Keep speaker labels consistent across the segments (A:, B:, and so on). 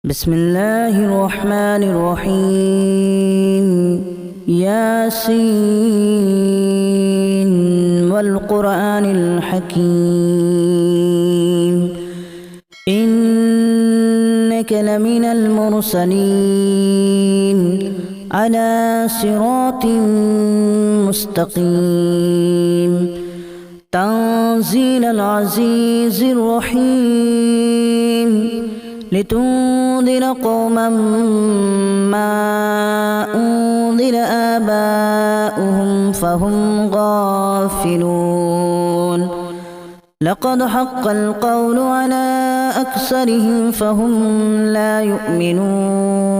A: بسم الله الرحمن الرحيم ياسين والقرآن الحكيم إنك لمن المرسلين على صراط مستقيم تنزيل العزيز الرحيم لتنذر قوما ما أنذر آباؤهم فهم غافلون لقد حق القول على أكثرهم فهم لا يؤمنون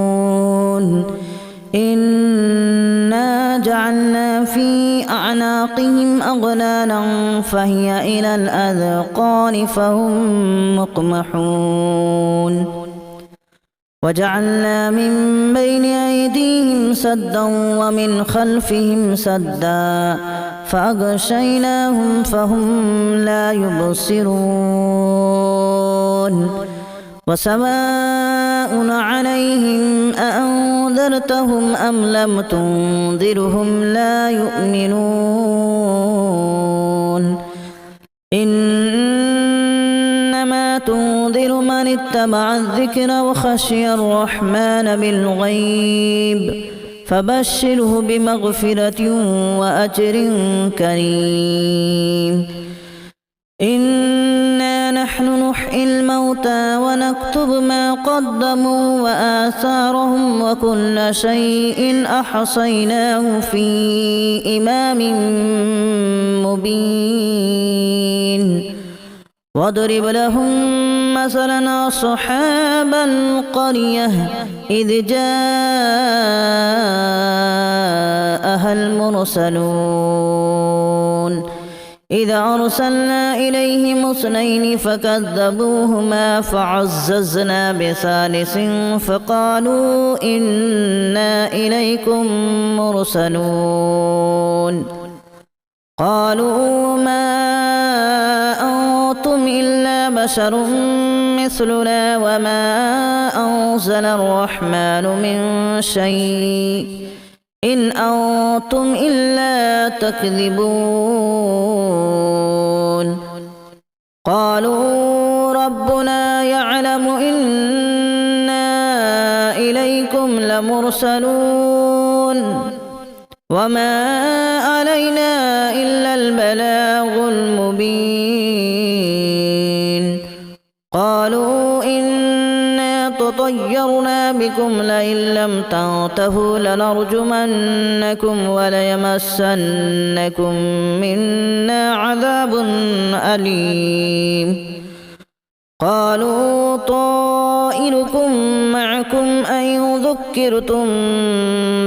A: إنا جعلنا في أعناقهم أغلالا فهي إلى الأذقان فهم مقمحون وجعلنا من بين أيديهم سدا ومن خلفهم سدا فأغشيناهم فهم لا يبصرون وسواء عليهم أأنذرتهم أم لم تنذرهم لا يؤمنون إنما تنذر من اتبع الذكر وخشي الرحمن بالغيب فبشره بمغفرة وأجر كريم إنا نحن نحيي الموتى ونكتب ما قدموا وآثارهم وكل شيء أحصيناه في إمام مبين واضرب لهم مثلا أصحاب القرية إذ جاءها المرسلون إذا أرسلنا إليهم اثنين فكذبوهما فعززنا بثالث فقالوا إنا إليكم مرسلون قالوا ما أنتم إلا بشر مثلنا وما أنزل الرحمن من شيء إن أنتم إلا تكذبون قالوا ربنا يعلم إنا إليكم لمرسلون وما علينا إلا البلاغ المبين قالوا إنا تطيرنا بكم لئن لم تنتهوا لنرجمنكم وليمسنكم منا عذاب أليم قالوا طائركم معكم أن ذكرتم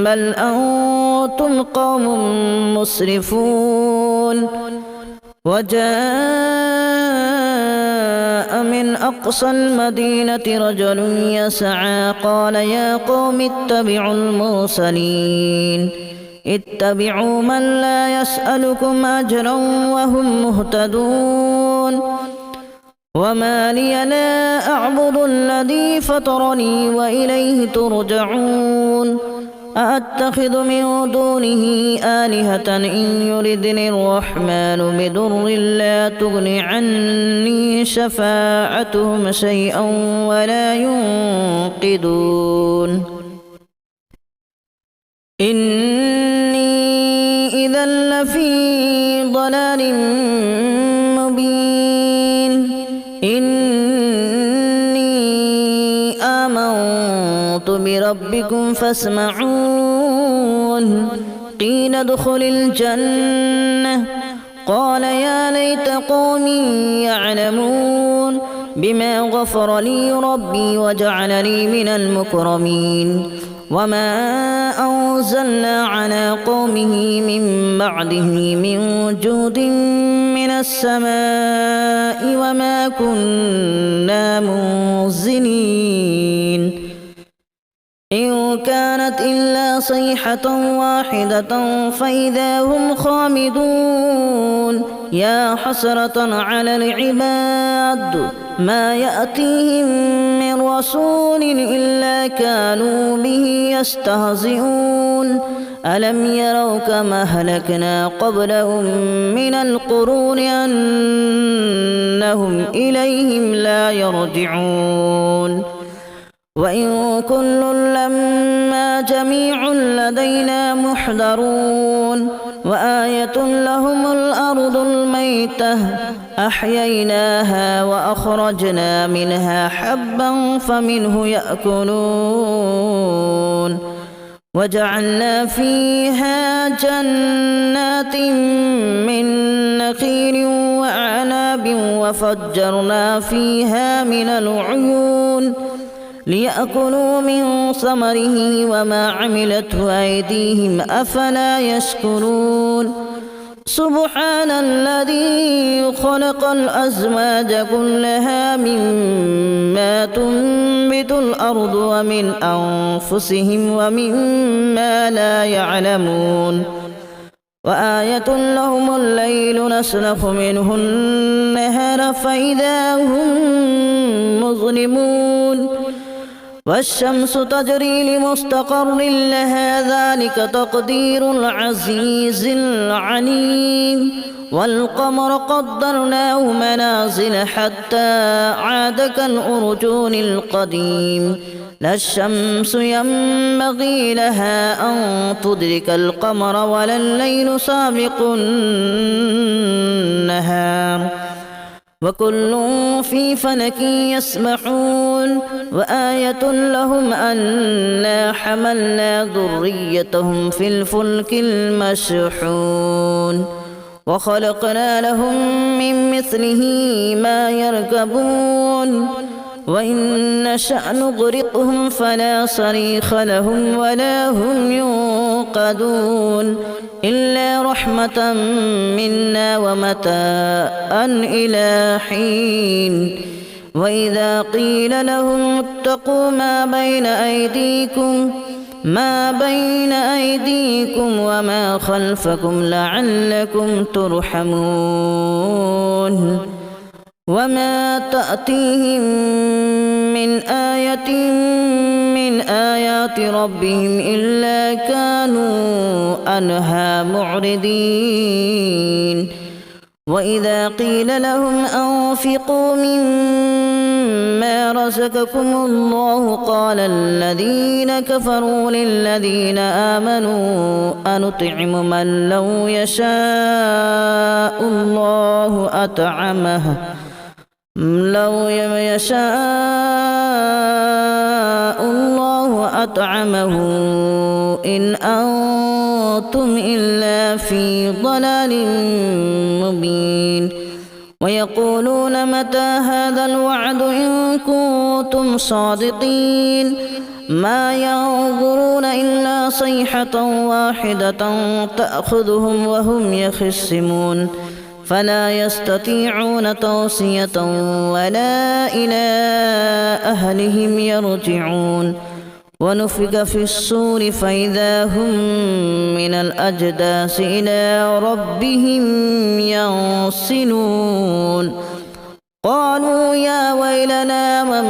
A: بل أنتم قوم مسرفون وجاء من أقصى المدينة رجل يسعى قال يا قوم اتبعوا المرسلين اتبعوا من لا يسألكم أجرا وهم مهتدون وما لي لا أعبد الذي فطرني وإليه ترجعون أأتخذ من دونه آلهة إن يردني الرحمن بضر لا تغن عني شفاعتهم شيئا ولا ينقذون إني إذا لفي ضلال مبين إني آمنت بربكم فاسمعون قيل ادخل الجنة قال يا ليت قومي يعلمون بما غفر لي ربي وجعلني من المكرمين وما أنزلنا على قومه من بعده من جود من السماء وما كنا منزلين إن كانت إلا صيحة واحدة فإذا هم خامدون يا حسرة على العباد ما يأتيهم من رسول إلا كانوا به يستهزئون ألم يروا كما أهلكنا قبلهم من القرون أنهم إليهم لا يرجعون وإن كل لما جميع لدينا محضرون وآية لهم الأرض الميتة أحييناها وأخرجنا منها حبا فمنه يأكلون وجعلنا فيها جنات من نخيل وأعناب وفجرنا فيها من العيون ليأكلوا من ثمره وما عملته أيديهم أفلا يشكرون سبحان الذي خلق الأزواج كلها مما تنبت الأرض ومن أنفسهم ومما لا يعلمون وآية لهم الليل نسلخ منه النهار فإذا هم مظلمون والشمس تجري لمستقر لها ذلك تقدير العزيز العليم والقمر قدرناه منازل حتى عاد كالأرجون القديم لا الشمس ينبغي لها أن تدرك القمر ولا الليل سابق النهار وكل في فلك يسبحون وآية لهم أنا حملنا ذريتهم في الفلك المشحون وخلقنا لهم من مثله ما يركبون وإن نشأ نغرقهم فلا صريخ لهم ولا هم ينقذون إلا رحمة منا ومتاعا إلى حين وإذا قيل لهم اتقوا ما بين أيديكم وما خلفكم لعلكم ترحمون وما تأتيهم من آية من آيات ربهم إلا كانوا عنها معرضين وإذا قيل لهم أنفقوا مما رزقكم الله قال الذين كفروا للذين آمنوا أنطعم من لو يشاء الله أطعمه إن أنتم إلا في ضلال مبين ويقولون متى هذا الوعد إن كنتم صادقين ما ينظرون إلا صيحة واحدة تأخذهم وهم يخصمون فلا يستطيعون توصية ولا إلى أهلهم يرجعون ونفخ في الصور فإذا هم من الأجداث إلى ربهم ينسلون قالوا يا ويلنا من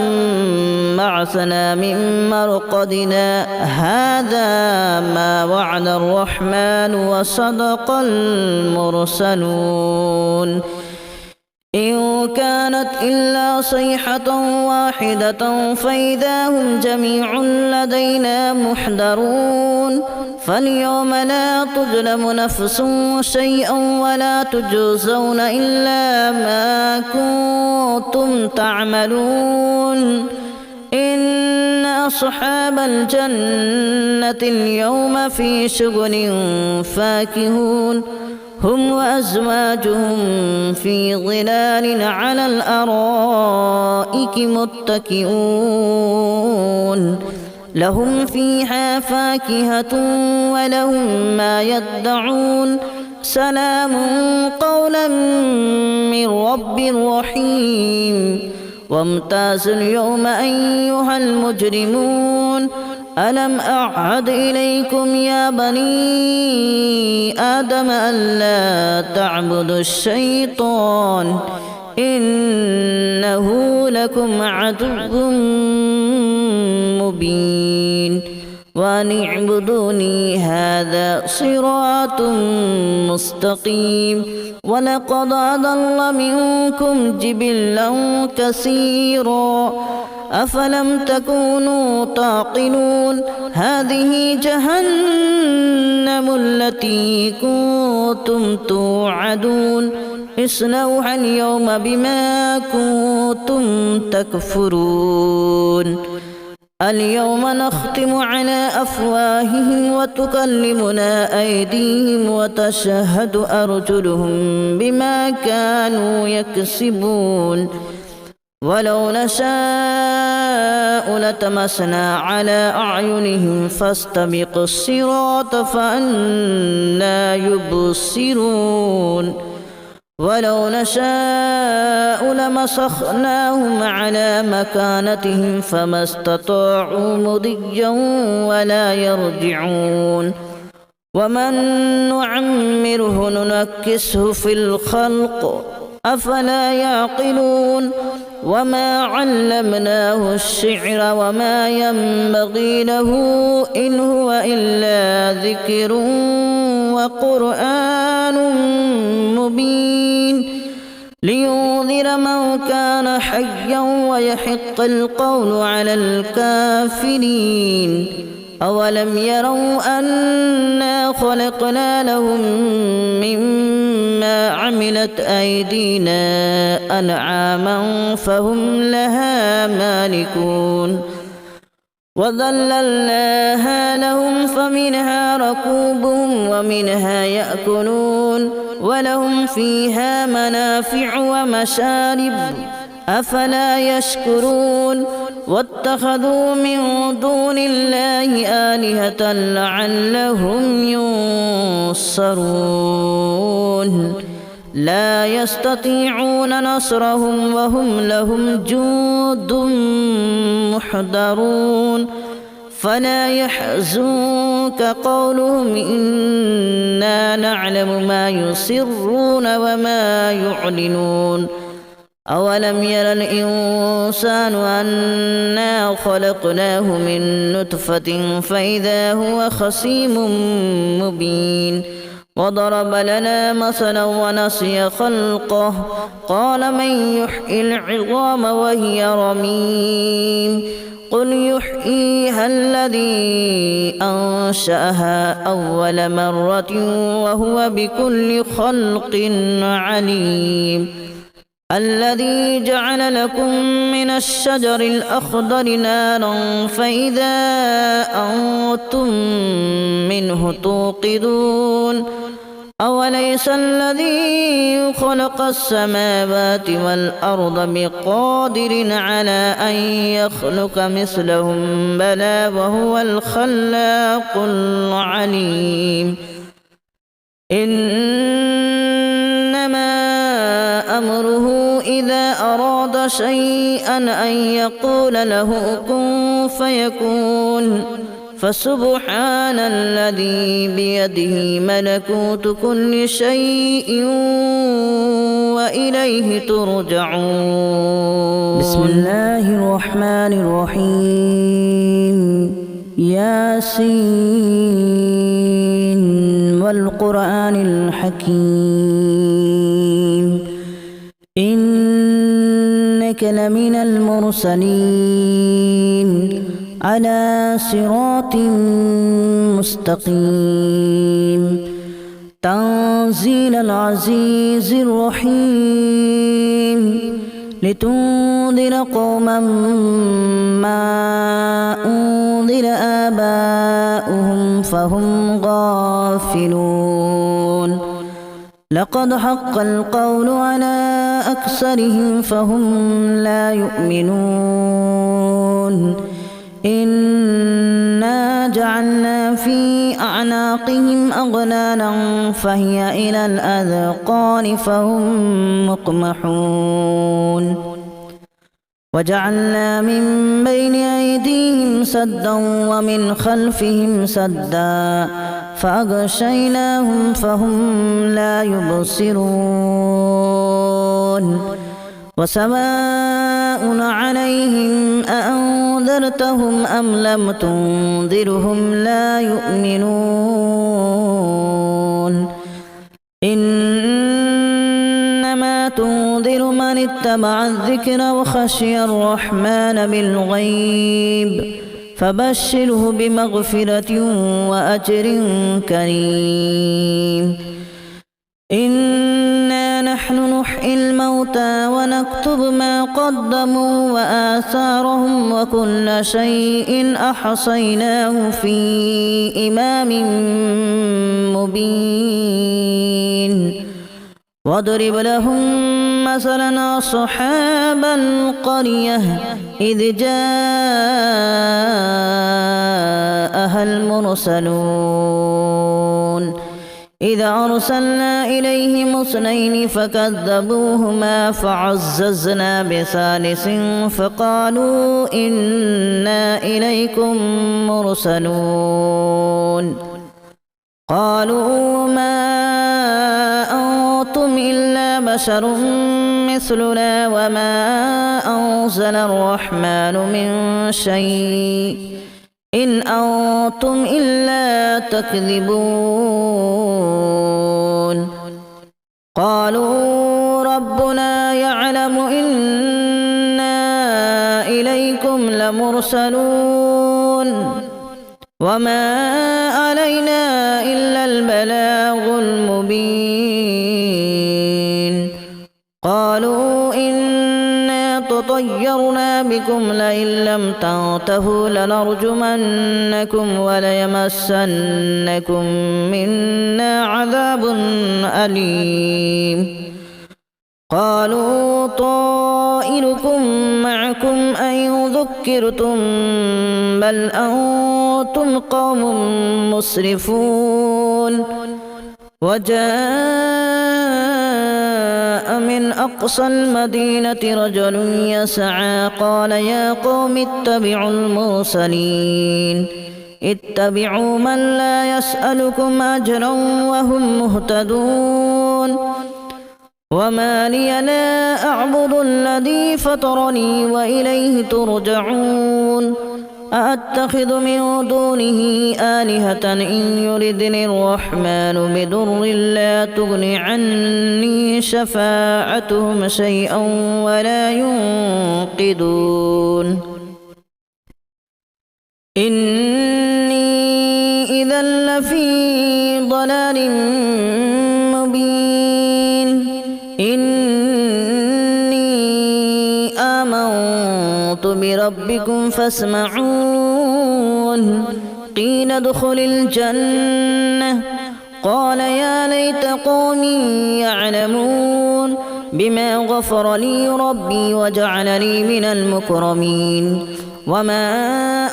A: بعثنا من مرقدنا هذا ما وعد الرحمن وصدق المرسلون إن كانت إلا صيحة واحدة فإذا هم جميع لدينا محضرون فاليوم لا تظلم نفس شيئا ولا تجزون إلا ما كنتم تعملون إن أصحاب الجنة اليوم في شغل فاكهون هم وأزواجهم في ظلال على الأرائك متكئون لهم فيها فاكهة ولهم ما يدعون سلام قولا من رب رحيم وامتازوا اليوم أيها المجرمون ألم أعهد إليكم يا بني آدم ألا تعبدوا الشيطان إنه لكم عدو مبين وأن اعبدوني هذا صراط مستقيم ولقد أضل منكم جبلا كثيرا أفلم تكونوا تعقلون هذه جهنم التي كنتم توعدون اصلوها اليوم بما كنتم تكفرون اليوم نختم على أفواههم وتكلمنا أيديهم وتشهد أرجلهم بما كانوا يكسبون ولو نشاء لتمسنا على أعينهم فاستبقوا الصراط فأنى يبصرون ولو نشاء لمسخناهم على مكانتهم فما استطاعوا مضيا ولا يرجعون ومن نعمره ننكسه في الخلق أفلا يعقلون وما علمناه الشعر وما ينبغي له إن هو إلا ذكر وقرآن مبين لينذر من كان حيا ويحق القول على الكافرين أولم يروا أنا خلقنا لهم مما عملت أيدينا أنعاما فهم لها مالكون وذللناها لهم فمنها ركوبهم ومنها يأكلون ولهم فيها منافع ومشارب أفلا يشكرون واتخذوا من دون الله آلهة لعلهم ينصرون لا يستطيعون نصرهم وهم لهم جند محضرون فلا يحزنك قولهم إنا نعلم ما يسرون وما يعلنون أولم ير الإنسان أنا خلقناه من نطفة فإذا هو خصيم مبين وضرب لنا مثلا ونسي خلقه قال من يحيي العظام وهي رميم قل يحييها الذي أنشأها أول مرة وهو بكل خلق عليم الذي جعل لكم من الشجر الأخضر نارا فإذا أنتم منه توقدون أوليس الذي خلق السماوات والأرض بقادر على أن يخلق مثلهم بلى وهو الخلاق العليم إنما أمره إذا أراد شيئا أن يقول له كن فيكون فسبحان الذي بيده ملكوت كل شيء وإليه ترجعون بسم الله الرحمن الرحيم ياسين والقرآن الحكيم إنك لمن المرسلين على صراط مستقيم تنزيل العزيز الرحيم لتنذر قوما ما أنذر آباؤهم فهم غافلون لقد حق القول على أكثرهم فهم لا يؤمنون إنا جعلنا في أعناقهم أغلالا فهي إلى الأذقان فهم مقمحون وجعلنا من بين أيديهم سدا ومن خلفهم سدا فأغشيناهم فهم لا يبصرون وسواء عليهم أأنذرتهم أم لم تنذرهم لا يؤمنون إنما تنذر من اتبع الذكر وخشي الرحمن بالغيب فبشره بمغفرة وأجر كريم إنا نحن نحيي الموتى ونكتب ما قدموا وآثارهم وكل شيء أحصيناه في إمام مبين واضرب لهم مثلا أصحاب القرية إذ جاءها المرسلون إذا أرسلنا إليهم اثنين فكذبوهما فعززنا بثالث فقالوا إنا إليكم مرسلون قالوا ما أنتم إلا بشر مثلنا وما أنزل الرحمن من شيء إن أنتم إلا تكذبون قالوا ربنا يعلم إنا إليكم لمرسلون وما علينا إلا البلاغ المبين قالوا إنا تطيرنا بكم لئن لم تنتهوا لنرجمنكم وليمسنكم منا عذاب أليم قالوا طائركم معكم أن ذكرتم بل أنتم قوم مسرفون وجاء من أقصى المدينة رجل يسعى قال يا قوم اتبعوا المرسلين اتبعوا من لا يسألكم أجرا وهم مهتدون وما لي لا أعبد الذي فطرني وإليه ترجعون أأتخذ من دونه آلهة إن يردني الرحمن بضر لا تغن عني شفاعتهم شيئا ولا ينقذون إني إذا لفي ضلال مبين إني آمنت بربكم فاسمعون قيل ادخل الجنة قال يا ليت قومي يعلمون بما غفر لي ربي وجعلني من المكرمين وما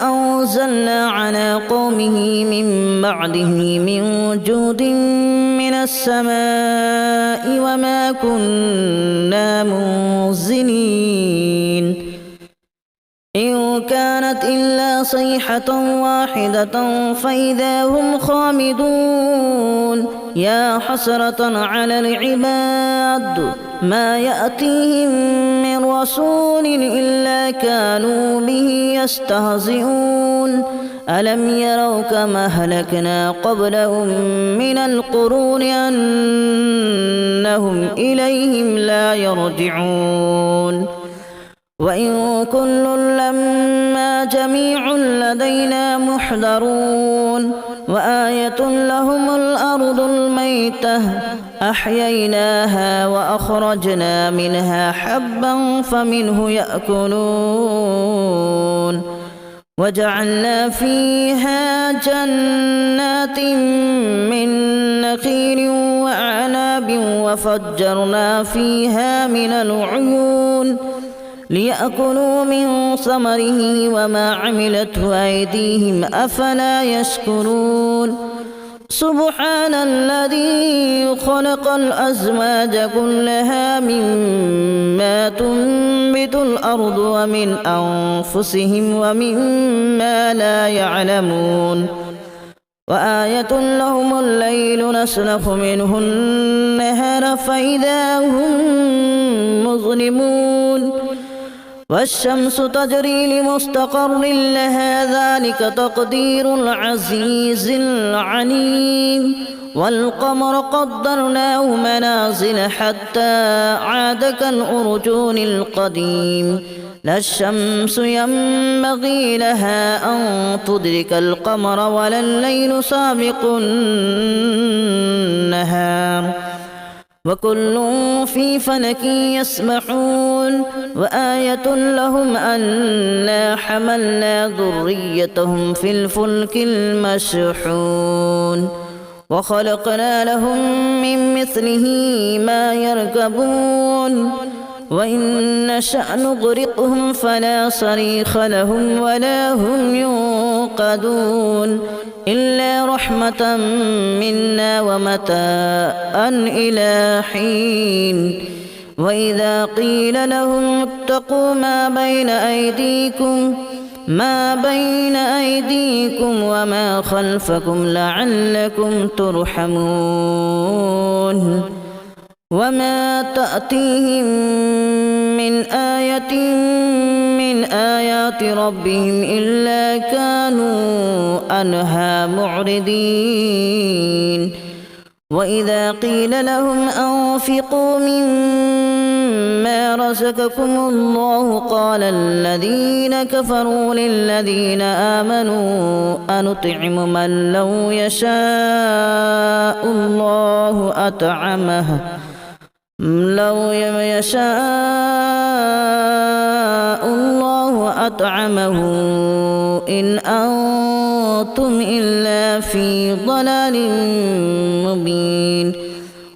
A: أنزلنا على قومه من بعده من جود من السماء وما كنا منزلين إن كانت إلا صيحة واحدة فإذا هم خامدون يا حسرة على العباد ما يأتيهم من رسول إلا كانوا به يستهزئون ألم يروا كما أهلكنا قبلهم من القرون أنهم إليهم لا يرجعون وإن كل لما جميع لدينا محضرون وآية لهم الأرض الميتة أحييناها وأخرجنا منها حبا فمنه يأكلون وجعلنا فيها جنات من نخيل وأعناب وفجرنا فيها من العيون ليأكلوا من ثمره وما عملته أيديهم أفلا يشكرون سبحان الذي خلق الأزواج كلها مما تنبت الأرض ومن أنفسهم ومما لا يعلمون وآية لهم الليل نسلخ منه النهار فإذا هم مظلمون والشمس تجري لمستقر لها ذلك تقدير العزيز العليم والقمر قدرناه منازل حتى عاد كالأرجون القديم لا الشمس ينبغي لها أن تدرك القمر ولا الليل سابق النهار وكل في فلك يسبحون وآية لهم أنا حملنا ذريتهم في الفلك المشحون وخلقنا لهم من مثله ما يركبون وإن نشأ نغرقهم فلا صريخ لهم ولا هم ينقذون إلا رحمة منا ومتاعا إلى حين وإذا قيل لهم اتقوا ما بين أيديكم وما خلفكم لعلكم ترحمون وما تأتيهم من آية من آيات ربهم إلا كانوا عنها معرضين وإذا قيل لهم أنفقوا مما رزقكم الله قال الذين كفروا للذين آمنوا أنطعم من لو يشاء الله أطعمه إن أنتم إلا في ضلال مبين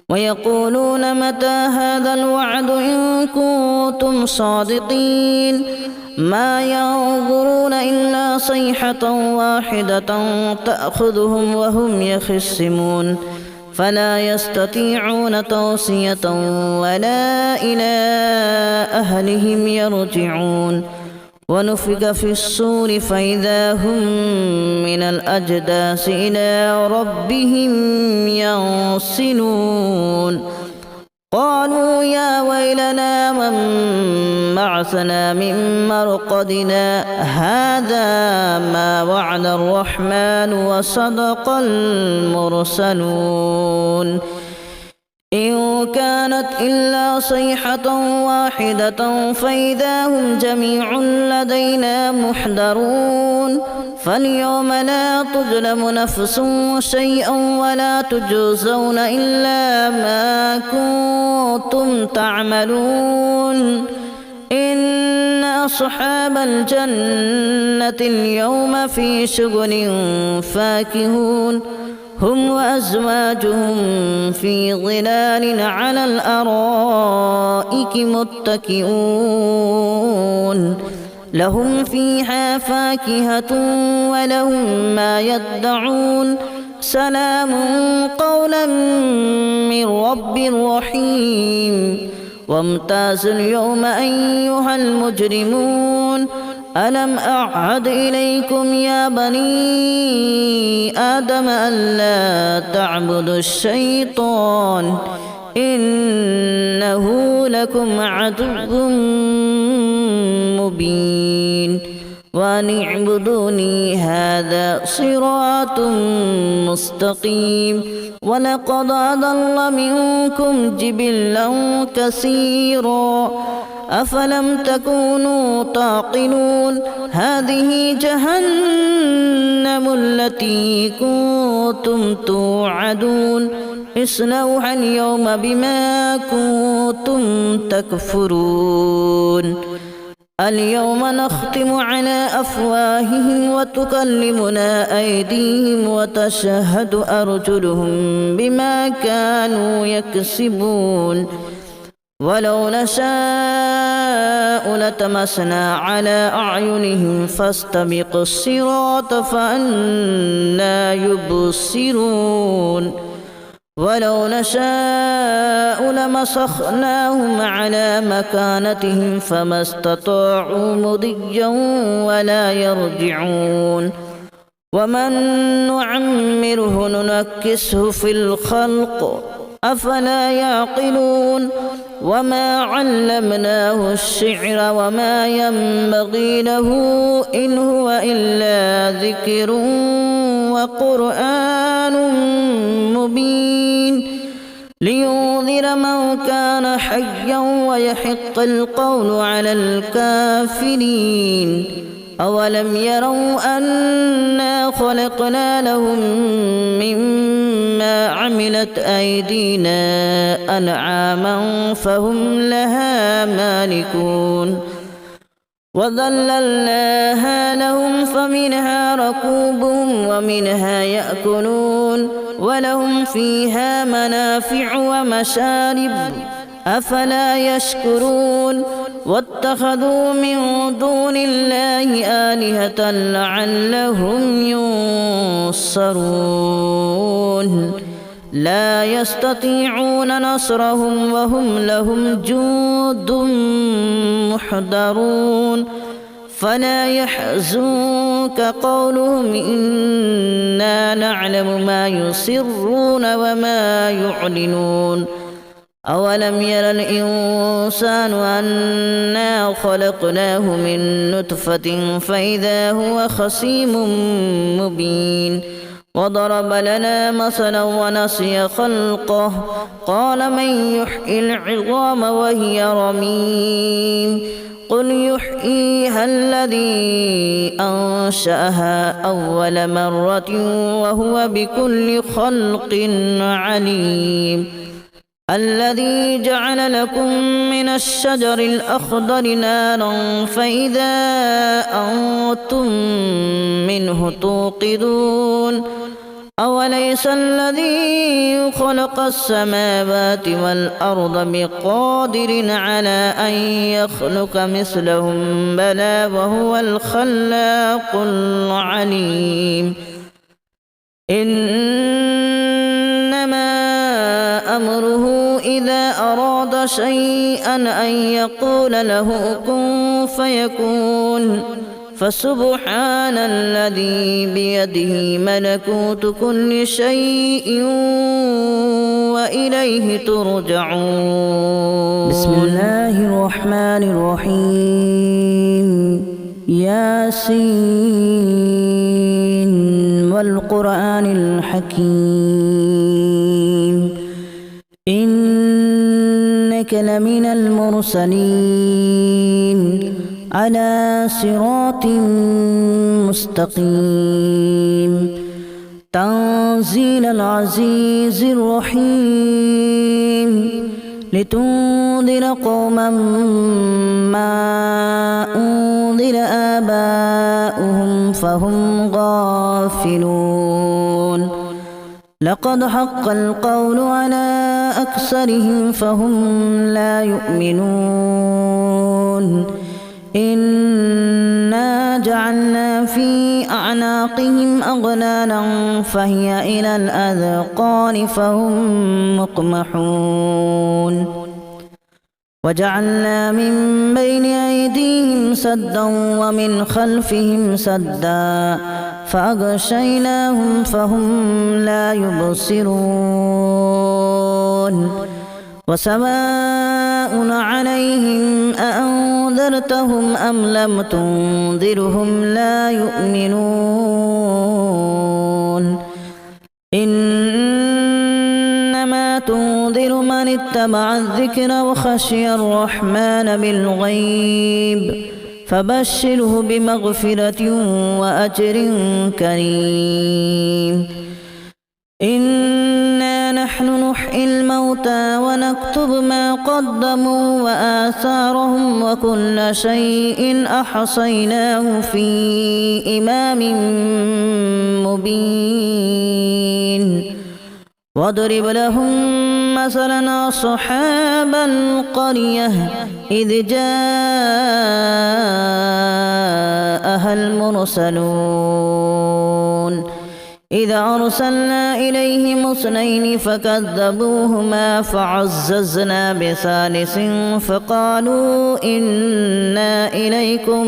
A: ويقولون متى هذا الوعد إن كنتم صادقين ما ينظرون إلا صيحة واحدة تأخذهم وهم يخصمون فلا يستطيعون توصية ولا إلى أهلهم يرجعون ونفخ في الصور فإذا هم من الأجداث إلى ربهم ينسلون قالوا يا ويلنا من بعثنا من مرقدنا هذا ما وعد الرحمن وصدق المرسلون إن كانت إلا صيحة واحدة فإذا هم جميع لدينا محضرون فاليوم لا تظلم نفس شيئا ولا تجزون إلا ما كنتم تعملون إن أصحاب الجنة اليوم في شغل فاكهون هم وأزواجهم في ظلال على الأرائك متكئون لهم فيها فاكهة ولهم ما يدعون سلام قولا من رب رحيم وامتازوا اليوم أيها المجرمون ألم أعهد إليكم يا بني آدم ألا تعبدوا الشيطان إنه لكم عدو مبين وأن اعبدوني هذا صراط مستقيم ولقد أضل منكم جبلا كثيرا أفلم تكونوا تعقلون هذه جهنم التي كنتم توعدون اصلوها اليوم بما كنتم تكفرون اليوم نختم على أفواههم وتكلمنا أيديهم وتشهد أرجلهم بما كانوا يكسبون ولو نشاء لطمسنا على أعينهم فاستبقوا الصراط فأنى يبصرون ولو نشاء لمسخناهم على مكانتهم فما استطاعوا مضيا ولا يرجعون ومن نعمره ننكسه في الخلق أفلا يعقلون وما علمناه الشعر وما ينبغي له إن هو إلا ذكر وقرآن مبين لينذر من كان حيا ويحق القول على الكافرين أولم يروا أنا خلقنا لهم مما عملت أيدينا أنعاما فهم لها مالكون وذللناها لهم فمنها ركوبهم ومنها يأكلون ولهم فيها منافع ومشارب أفلا يشكرون واتخذوا من دون الله آلهة لعلهم ينصرون لا يستطيعون نصرهم وهم لهم جند محضرون فلا يحزنك قولهم إنا نعلم ما يسرون وما يعلنون أولم ير الإنسان أنا خلقناه من نطفة فإذا هو خصيم مبين وضرب لنا مثلا ونسي خلقه قال من يحيي العظام وهي رميم قل يحييها الذي أنشأها أول مرة وهو بكل خلق عليم الذي جعل لكم من الشجر الأخضر نارا فإذا أنتم منه توقدون أوليس الذي خلق السماوات والأرض بقادر على أن يخلق مثلهم بلى وهو الخلاق العليم إنما أمره إذا أراد شيئا أن يقول له كن فيكون فسبحان الذي بيده ملكوت كل شيء وإليه ترجعون بسم الله الرحمن الرحيم ياسين والقرآن الحكيم إنك لمن المرسلين على صراط مستقيم تنزيل العزيز الرحيم لتنذر قوما ما أنذر آباؤهم فهم غافلون لقد حق القول على أكثرهم فهم لا يؤمنون إنا جعلنا في أعناقهم أغلالا فهي إلى الأذقان فهم مقمحون وجعلنا من بين أيديهم سدا ومن خلفهم سدا فأغشيناهم فهم لا يبصرون وسواء عليهم أأنذرتهم أم لم تنذرهم لا يؤمنون إنما تنذر من اتبع الذكر وخشي الرحمن بالغيب فبشره بمغفرة وأجر كريم إنا نحن نحيي الموتى ونكتب ما قدموا وآثارهم وكل شيء أحصيناه في إمام مبين واضرب لهم مثلا أصحاب القرية إذ جاءها المرسلون إذا أرسلنا إليهم اثنين فكذبوهما فعززنا بثالث فقالوا إنا إليكم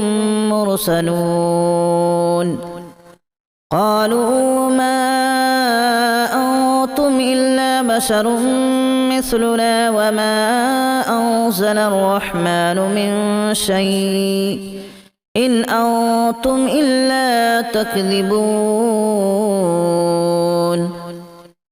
A: مرسلون قالوا ما أنتم إلا بشر مثلنا وما أنزل الرحمن من شيء إن أنتم إلا تكذبون